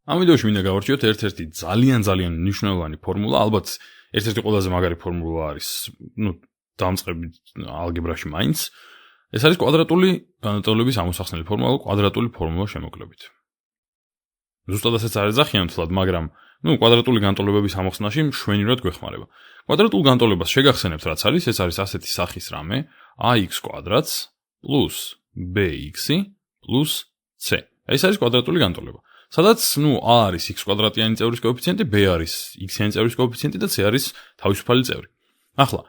ამ ვიდეოში მინდა გავარჩიოთ ერთ-ერთი ძალიან მნიშვნელოვანი ფორმულა, ალბათ ერთ-ერთი ყველაზე მაგარი ფორმულა არის, დამწყები ალგებრაში მაინც. ეს არის კვადრატული განტოლების ამოსახსნელი ფორმულა, კვადრატული ფორმულა შემოკლებით. ზუსტად ასეც არ ეძახიან თლად, მაგრამ კვადრატული განტოლებების ამოხსნაში მშვენივრად გვეხმარება. კვადრატულ განტოლებას შეგახსენებთ, რაც არის, ეს არის ასეთი სახის რამე, ax კვადრატს plus bx plus c. ეს არის კვადრატული განტოლება. სადაც, a არის x კვადრატიანი წევრის კოეფიციენტი, b არის x-იანი წევრის კოეფიციენტი და c არის თავისუფალი წევრი. ახლა,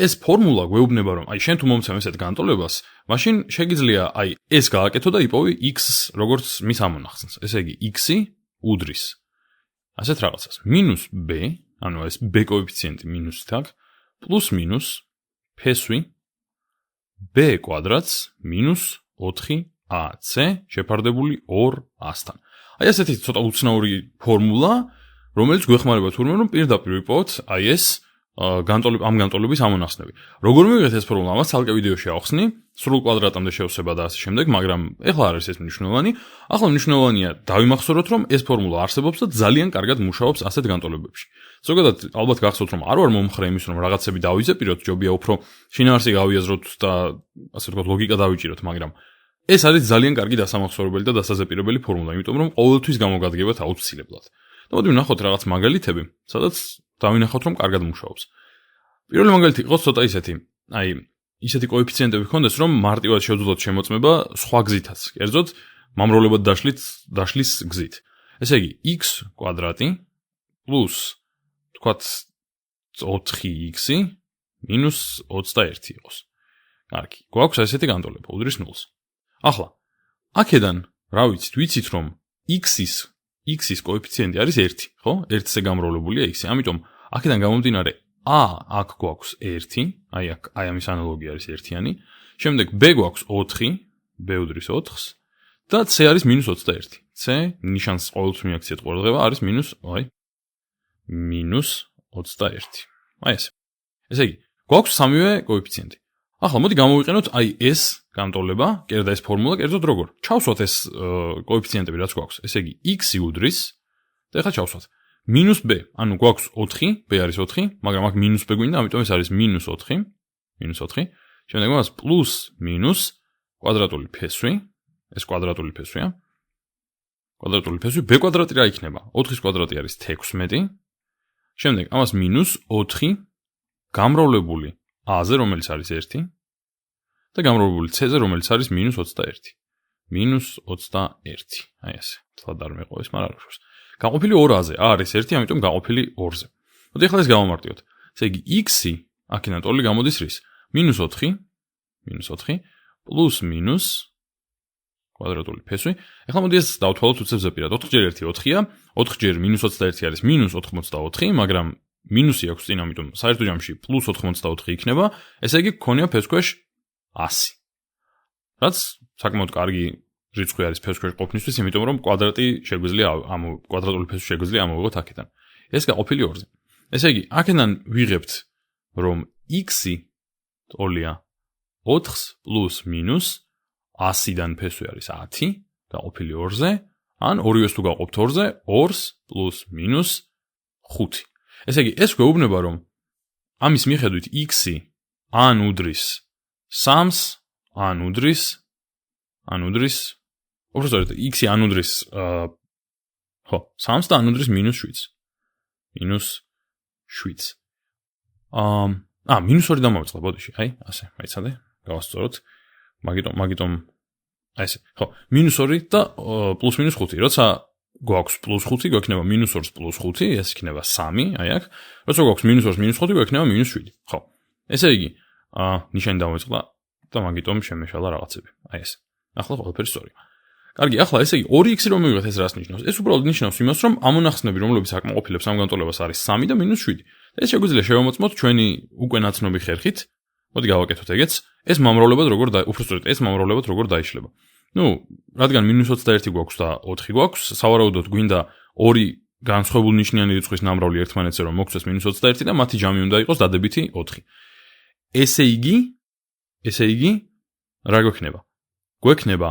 ეს ფორმულა გვეუბნება, რომ შენ თუ მომცემ ესეთ განტოლებას, მაშინ შეგიძლია ეს გააკეთო და იპოვი x როგორც მის ამონახსნს. ესე იგი, x-ი უდრის ასეთ რაღაცას. minus b, ანუ ეს b კოეფიციენტი minus-ით აქ, plus minus ფესვი b კვადრატს minus 4ac შეფარდებული 2a-თან. ესეთი ცოტა უცნაური ფორმულა, რომელიც გვეხმარება თურმე, რომ პირდაპირ ვიპოვოთ ეს ამ განტოლების ამონახსნები. როგორ მივიღეთ ეს ფორმულა? ამას ცალკე ვიდეოში ავხსნი, სრულ კვადრატამდე შევსება და ასე შემდეგ, მაგრამ ეხლა არის ეს მნიშვნელოვანი. ახლა მნიშვნელოვანია დავიმახსოვროთ, რომ ეს ფორმულა არსებობს და ძალიან კარგად მუშაობს ასეთ განტოლებებში. ზოგადად, ალბათ გახსოვთ, რომ არ ვარ მომხრე იმის, რომ რაღაცები დავიზეპიროთ, ჯობია უფრო შინაარსი გავიაზროთ და ასე ვთქვათ, ლოგიკა დავიჭიროთ, მაგრამ ეს არის ძალიან კარგი დასამახსოვრებელი და დასაზეპირებელი ფორმულა, იმიტომ რომ ყოველთვის გამოგადგებათ აუცილებლად. და მოდი ვნახოთ რაღაც მაგალითები, სადაც დავინახოთ, რომ კარგად მუშაობს. პირველი მაგალითი იყოს ცოტა ისეთი, ისეთი კოეფიციენტები ჰქონდეს, რომ მარტივად შევძლოთ შემოწმება სხვა გზითაც. კერძოდ, მომროლებად დაშლის გზით. ესე იგი, x კვადრატი plus თქვათ 4x minus 21 იყოს. კარგი, გვაქვს ესეთი განტოლება, უდრის 0-ს. ახლა, აქედან, რა ვიცით, რომ x-ის კოეფიციენტი არის 1, ხო? 1-ზე გამრავლებულია x-ი. ამიტომ აქედან გამომდინარე აქ გვაქვს 1, აქ ამის ანალოგი არის 1-იანი. შემდეგ b გვაქვს 4, b უდრის 4-ს და c არის -21. c ნიშანს ყოველთვის მიაქციეთ ყურადღება, არის -21. ესე. ესე იგი, გვაქვს სამივე კოეფიციენტი. ახლა მოდი გამოვიყენოთ ეს განტოლება, კერძოდ ეს ფორმულა, კერძოდ როგორ? ჩავსვათ ეს კოეფიციენტები, რაც გვაქვს. ესე იგი, x-ი უდრის და ახლა ჩავსვათ. minus b, ანუ გვაქვს 4, b არის 4, მაგრამ აქ minus b გვინდა, ამიტომ ეს არის -4, -4. შემდეგ მას plus minus კვადრატული ფესვი, ეს კვადრატული ფესვია. კვადრატული ფესვი b კვადრატი რა იქნება? 4-ის კვადრატი არის 16. შემდეგ ამას minus 4 გამრავლებული a-ზე, რომელიც არის 1 და გამრავლებული c-ზე, რომელიც არის -21. -21. ესე. თლად არ მეყო ეს, მაგრამ არ გაყოფილი 2a-ზე. a არის 1, ამიტომ გაყოფილი 2-ზე. მოდი ახლა ეს გავამარტივოთ. ესე იგი, x-ი აქედან ტოლი გამოდის რის? -4 plus minus კვადრატული ფესვი. ახლა მოდი ეს დავთვალოთ უცებ ზეპირად. 4-ჯერ 1 4-ია, 4-ჯერ -21 არის -84, მაგრამ მინუსი აქვს წინ, ამიტომ საერთო ჯამში +84 იქნება. ესე იგი, გქონია ფესქვეშ 100. რაც საკმაოდ კარგი რიცხვი არის ფესქვეშ ყოფნისთვის, იმიტომ რომ კვადრატული ფესვი შეგვიძლია ამოვიღოთ აქედან. ეს გაყოფილი 2-ზე. ესე იგი, აქედან ვიღებთ, რომ x-ი ტოლია 4-ს plus minus 100-დან ფესვი არის 10, გაყოფილი 2-ზე, ან ორივეს თუ გავყოფთ 2-ზე, 2-ს plus minus 5. ესე იგი, ეს გვეუბნება, რომ ამის მიხედვით x-ი ან უდრის 3-ს, ან უდრის, უბრალოდ x-ი ან უდრის 3-ს და ან უდრის -7. -2 დამოვიწყდა, ბოდიში, ასე, მაიცადე, გავასწოროთ. მაგიტომ ესე, -2 და +-5. როცა გვაქვს +5, გვექნება -2-ს +5, ეს იქნება 3, აქ. როცა გვაქვს -2-ს -5, გვექნება -7. ხო. ესე იგი, ნიშანი დამოვიწყდა და მაგიტომ შემეშალა რაღაცები. ესე. ახლა ყველაფერი სწორია. კარგი, ახლა ესე იგი 2x-ი რომ მივიღეთ, ეს რას ნიშნავს? ეს უბრალოდ ნიშნავს იმას, რომ ამონახსნები, რომლებიც აკმაყოფილებს ამ განტოლებას არის 3 და -7. ეს შეგვიძლია შევამოწმოთ ჩვენი უკვე ნაცნობი ხერხით. მოდი გავაკეთოთ ეგეც. ეს მომრავლებად როგორ დაიშლება. რადგან -21 გვაქვს და 4 გვაქვს, სავარაუდოდ გვინდა 2 განსხვავებული ნიშნიანი რიცხვის ნამრავლი ერთმანეთზე, რომ მოგვცეს -21 და მათი ჯამი უნდა იყოს დადებითი 4. ესე იგი, რა გვექნება? გვექნება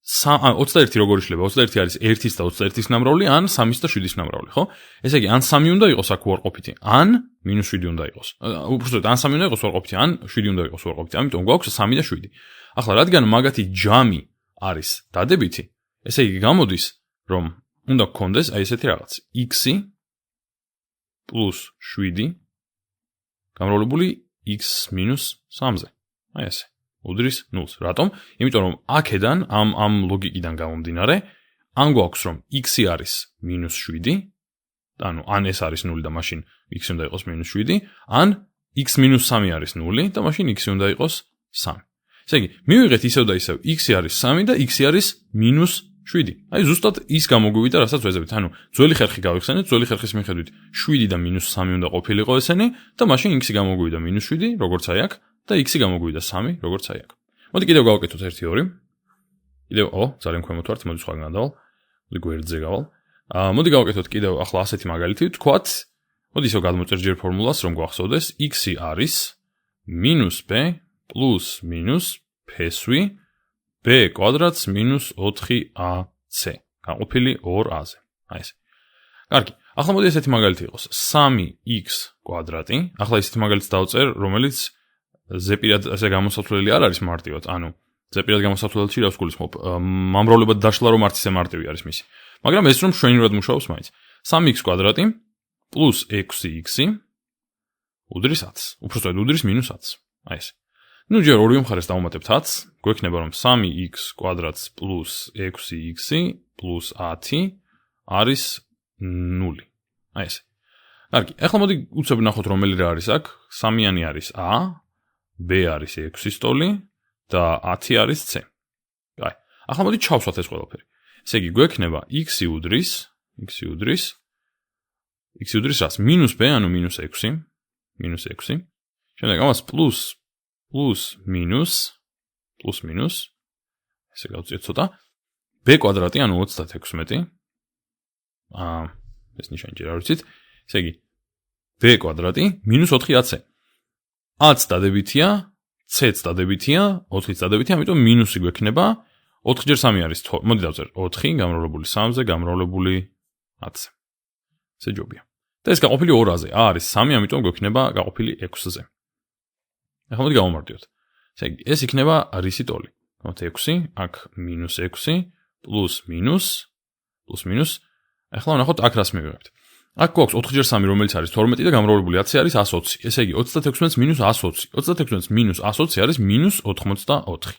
21 როგორ იშლება? 21 არის 1-ის და 21-ის ნამრავლი, ან 3-ის და 7-ის ნამრავლი, ხო? ესე იგი, ან 3 უნდა იყოს აქ უარყოფითი, ან -7 უნდა იყოს. უბრალოდ ან 3 უნდა იყოს უარყოფითი, ან 7 უნდა იყოს უარყოფითი. ამიტომ გვაქვს 3 და 7. ახლა რადგან მაგათი ჯამი არის დადებითი, ესე იგი გამოდის, რომ უნდა გქონდეს აი ესეთი რაღაც x + 7 გამრავლებული x - 3-ზე. აი ესე. უდრის 0-ს. რატომ? იმიტომ რომ აქედან ამ ლოგიკიდან გამომდინარე, ან გვაქვს რომ x არის -7, ანუ ან ეს არის 0 და მაშინ x უნდა იყოს -7, ან x - 3 არის 0 და მაშინ x უნდა იყოს 3. ესე იგი, მივიღეთ ისევ და ისევ x არის 3 და x არის -7. აი ზუსტად ის გამოგვივიდა, რასაც ვეძებთ. ანუ ძველი ხერხი გავიხსენეთ, ძველი ხერხის მიხედვით 7 და -3 უნდა ყოფილიყო ესენი და მაშინ x გამოგვივიდა -7, როგორც აი აქ და x გამოგვივიდა 3, როგორც აი აქ. მოდი კიდევ გავაკეთოთ 1-2. კიდევ ძალიან ქვემოთ ვართ, მოდი სხვაგან გადავალ. მოდი გვერდზე გავალ. მოდი გავაკეთოთ კიდევ ახლა ასეთი მაგალითი, ვთქვათ, მოდი ისევ გადმოწერთ ჯერ ფორმულას, რომ გვახსოვდეს, x არის -b + -p-ი b კვადრატს -4ac განყოფილი 2a-ზე. აი ესე. კარგი. ახლა მოდი ესეთი მაგალითი იყოს. 3x კვადრატი. ახლა ესეთი მაგალითს დავწერ, რომელიც ზეპირად ესე გამოსათვლელი არ არის მარტივად. ანუ ზეპირად გამოსათვლელში რას გულისხმობ? მამრავლებლად დაშლა რომ არც ისე მარტივი არის მისი. მაგრამ ეს რომ შვენივრად მუშაობს მაინც. 3x კვადრატი + 6x უდრის 10. უბრალოდ უდრის -10. აი ესე. ნუ ჯერ ორივე მხარეს დავუმატებთ 10, გვექნება რომ 3x კვადრატს + 6x + 10 არის 0. აი ესე. კარგი, ახლა მოდი უცებ ნახოთ რომელი რა არის აქ. 3-იანი არის a, b არის 6-ის ტოლი და 10 არის c. აი, ახლა მოდი ჩავსვათ ეს ყველაფერი. ესე იგი, გვექნება x უდრის რას? -b, ანუ -6. შემდეგ ამას plus ესე გავწიოთ ცოტა b კვადრატი ანუ 36 ეს ნიშანი ჯერ არ ვიცით ესე იგი b კვადრატი -4ac a-ც დადებითია c-ც დადებითია 4-იც დადებითია ამიტომ მინუსი გვექნება 4 ჯერ 3 არის მოდი დავწერ 4 გამრავლებული 3-ზე გამრავლებული 10-ზე ესე ჯობია და ეს გაყოფილი 2-აზე a არის 3 ამიტომ გვექნება გაყოფილი 6-ზე ახლა მოდი გავამარტივოთ ესე იგი ეს იქნება რისი ტოლი 6 აქ -6 plus ახლა ვნახოთ აქ რას მივიღებთ აქ გვაქვს 4 ჯერ 3 რომელიც არის 12 და გამრავლებული 10 არის 120 ესე იგი 36-ს -120 36-ს -120 არის -84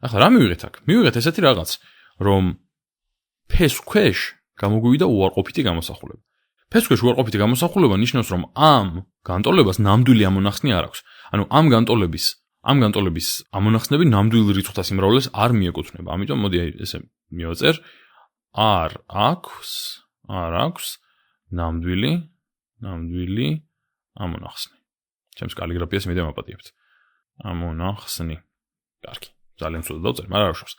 ახლა რა მივიღეთ აქ მივიღეთ ესეთი რაღაც რომ ფეს ქვეშ გამოგვივიდა უარყოფითი გამოსახულება ფეს ქვეშ უარყოფითი გამოსახულება ნიშნავს რომ ამ განტოლებას ნამდვილი ამონახსნი არ აქვს ანუ ამ განტოლების ამონახსნები ნამდვილ რიცხვთა სიმრავლეს არ მიეკუთვნება ამიტომ მოდი ესე მივაწერ არ აქვს ნამდვილი ამონახსნი. ჩემს კალიგრაფიას მე დამაპატიებთ. ამონახსნი. კარგი. ძალიან ცუდად დავწერ, მაგრამ არ უშავს.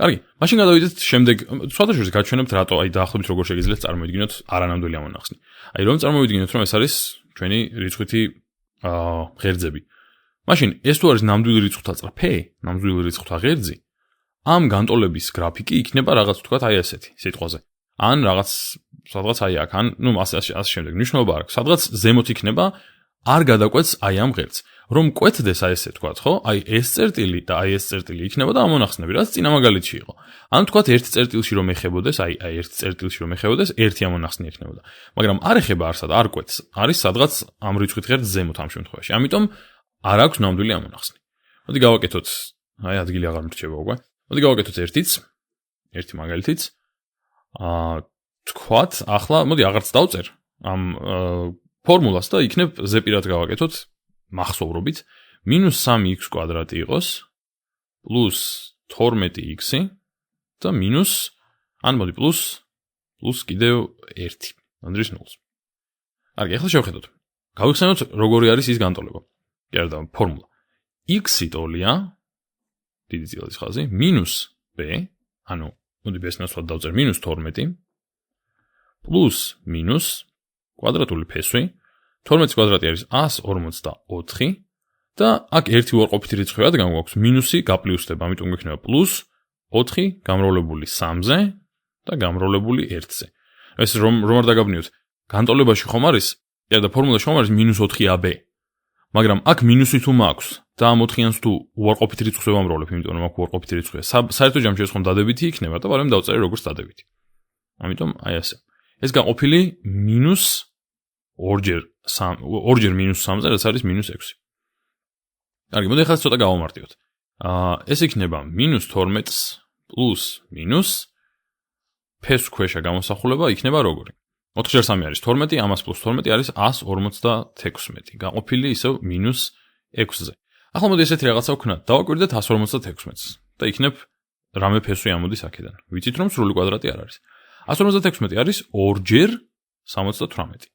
კარგი. მაშინ გადავიდეთ შემდეგ, სხვადასხვა გაჩვენებთ რატო აი დაახლოებით როგორ შეგიძლიათ წარმოვიდგინოთ არანამდვილი ამონახსნი. აი რომ წარმოვიდგინოთ რომ ეს არის ჩვენი რიცხვითი ღერძები. მაშინ ეს თუ არის ნამდვილი რიცხვთა წრფე, ნამდვილი რიცხვთა ღერძი, ამ განტოლების გრაფიკი იქნება რაღაც თქვათ აი ესეთი სიტყვაზე. ან რაღაც სადღაც აი აქ, ან ნუ ასე შემდეგ. ნიშნულობა არ აქვს. სადღაც ზემოთ იქნება არ გადაკვეთს აი ამ ღერძს. რომ კვეთდეს აი ესე თქვათ, ხო? აი ეს წერტილი და აი ეს წერტილი იქნება და ამონახსნები, რაც წინა მაგალითში იყო. ან თქვათ ერთ წერტილში რომ ეხებოდეს, აი ერთ წერტილში რომ ეხებოდეს, ერთი ამონახსნი ექნებოდა. მაგრამ არ ეხება არსად, არ კვეთს. არის სადღაც ამ რიცხვით ღერძს ზემოთ ამ შემთხვევაში. ამიტომ არ აქვს ნამდვილი ამონახსნი. მოდი გავაკეთოთ, აი ადგილი აღარ მრჩება უკვე. მოდი გავაკეთოთ ერთი მაგალითიც. თქვათ, ახლა მოდი აღარც დავწერ ამ ფორმულას და იქნებ ზეპირად გავაკეთოთ მახსოვრობით -3x კვადრატი იყოს plus 12x და ან მოდი plus კიდევ 1 ანდრის 0-ს. კარგი, ახლა შევხედოთ. გავიხსენოთ როგორი არის ის განტოლება. კი არა და ფორმულა. x-ი ტოლია დიდი წილადის ხაზი -b, ანუ მოდი ეს ნაცვლად დავწერ -12 plus კვადრატული ფესვი 12 კვადრატი არის 144 და აქ ერთი უარყოფითი რიცხვი რადგან გვაქვს მინუსი გაპლიუსდება, ამიტომ გვექნება პლუს 4 გამრავლებული 3-ზე და გამრავლებული 1-ზე. ეს რომ არ დაგაბნიოთ, განტოლებაში ხომ არის, და ფორმულაში ხომ არის -4ab. მაგრამ აქ მინუსი თუ მაქვს და ამ 4-იანს თუ უარყოფით რიცხვს ვამრავლებ, იმიტომ რომ აქ უარყოფით რიცხვია. საერთო ჯამში ეს ხომ დადებითი იქნება და ვარემ დავწერე როგორც დადებითი. ამიტომ აი ასე. ეს გაყოფილი -2-ჯერ 3-ზე, რაც არის -6. კარგი, მოდი ახლა ცოტა გავამარტივოთ. ეს იქნება -12-ს პლუს მინუს ფეს ქვეშა გამოსახულება იქნება როგორი? 4-3 არის 12, ამას პლუს 12 არის 156. გაყოფილი ისევ -6-ზე. ახლა მოდი ესეთი რაღაცა ვქნათ. დავაკვირდეთ 156-ს და იქნებ რამე ფესვი ამოდის აქედან. ვიცით რომ სრული კვადრატი არ არის. 156 არის 2-ჯერ 78.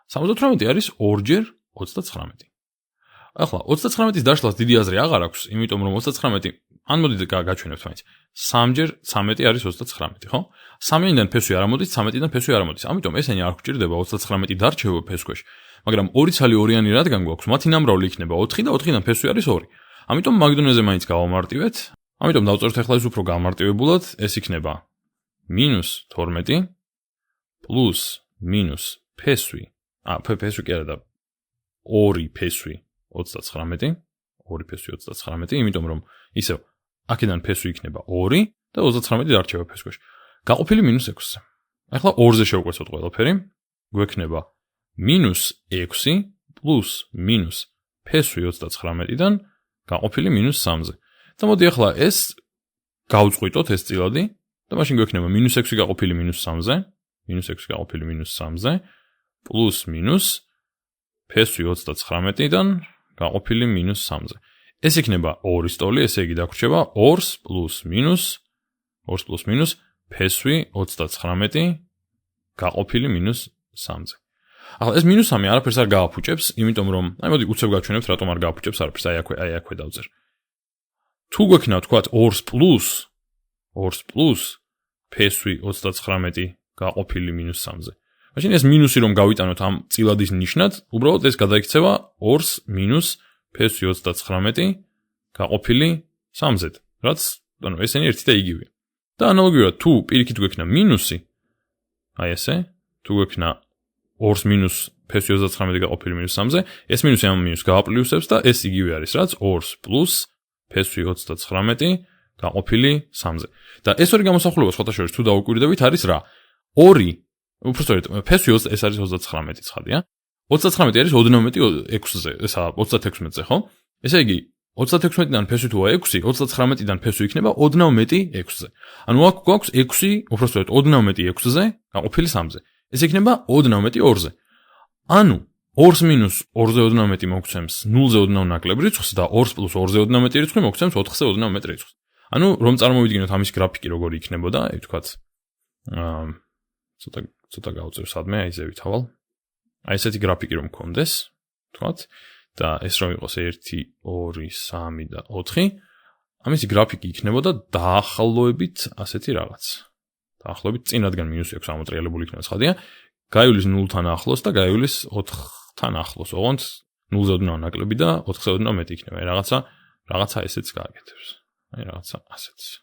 78 არის 2-ჯერ 39. ახლა 39-ის დაშლას დიდი აზრი აღარ აქვს, იმიტომ რომ 39 ან მოდით გაჩვენებთ მაინც. 3-ჯერ 13 არის 39, ხო? 3-დან ფესვი არ ამოდის, 13-დან ფესვი არ ამოდის. ამიტომ ესენი არ გვჭირდება 39 დარჩევა ფესქვეშ. მაგრამ 2 ცალი 2-იანი რადგან გვაქვს, მათი ნამრავლი იქნება 4 და 4-დან ფესვი არის 2. ამიტომ მაგდონეზე მაინც გავამარტივეთ. ამიტომ დავწეროთ ახლა ეს უფრო გამარტივებულად, ეს იქნება -12 პლუს მინუს ფესვი. ფესვი კი არა და 2 ფესვი 39, 2 ფესვი 39, იმიტომ რომ ისევ აქედან ფესვი იქნება 2 და 39 დარჩება ფესქვეშ. გაყოფილი -6-ზე. ახლა 2-ზე შევკვეცოთ ყველაფერი. გვექნება -6 პლუს მინუს ფესვი 39-დან გაყოფილი -3-ზე. და მოდი ახლა ეს გავწყვიტოთ ეს წილადი და მაშინ გვექნება -6 გაყოფილი -3-ზე, -6 გაყოფილი -3-ზე პლუს მინუს ფესვი 39-დან გაყოფილი -3-ზე. ეს იქნება 2 სტოლი, ესე იგი დაგვრჩება 2 პლუს მინუს ფესვი 39 გაყოფილი -3-ზე. ახლა ეს -3 არაფერს არ გააფუჭებს, იმიტომ რომ აი მოდი უცებ გავჩვენებთ რატომ არ გააფუჭებს არაფერს, აი აქვე დავწერ. თუ გვექნა თქვათ 2 პლუს ფესვი 39 გაყოფილი -3-ზე. მაშინ ეს მინუსი რომ გავიტანოთ ამ წილადის ნიშნად, უბრალოდ ეს გადაიქცევა 2 მინუს ფესვი 39 გაყოფილი 3-ზე, რაც ანუ ესენი ერთი და იგივეა. და ანალოგიურად თუ პირიქით გვექნა მინუსი, აი ესე, თუ გვექნა 2 მინუს ფესვი 39 გაყოფილი -3-ზე, ეს მინუსი ამ მინუსს გააპლუსებს და ეს იგივე არის, რაც 2 პლუს ფესვი 39 გაყოფილი 3-ზე. და ეს ორი გამოსახულება სხვათა შორის თუ დაუკვირდებით არის რა? 2 უბრალოდ ფესვი ეს არის 39 ცხადია. 39 არის ოდნავ მეტი 6-ზე, ესა 36-ზე, ხო? ესე იგი 36-დან ფესვი თუ 6, 39-დან ფესვი იქნება ოდნავ მეტი 6-ზე. ანუ აქ გვაქვს 6, უბრალოდ ოდნავ მეტი 6-ზე გაყოფილი 3-ზე. ეს იქნება ოდნავ მეტი 2-ზე. ანუ 2 მინუს 2-ზე ოდნავ მეტი მოგცემს 0-ზე ოდნავ ნაკლებ რიცხვს და 2 პლუს 2-ზე ოდნავ მეტი რიცხვი მოგცემს 4-ზე ოდნავ მეტ რიცხვს. ანუ რომ წარმოვიდგინოთ ამის გრაფიკი როგორი იქნებოდა, აი ვთქვათ, ცოტა გავწერ სადმე, აი ესე ვითავალ. აი ესეთი გრაფიკი რომ მქონდეს, ვთქვათ, და ეს რომ იყოს 1, 2, 3 და 4, ამისი გრაფიკი იქნებოდა დაახლოებით ასეთი რაღაც. დაახლოებით წინ რადგან -6 ამოტრიალებული იქნება ცხადია, გაივლის 0-თან ახლოს და გაივლის 4-თან ახლოს, ოღონდ 0-ზე ოდნავ ნაკლები და 4-ზე ოდნავ მეტი იქნება. აი რაღაცა ესეც გააკეთებს. აი რაღაცა ასეც.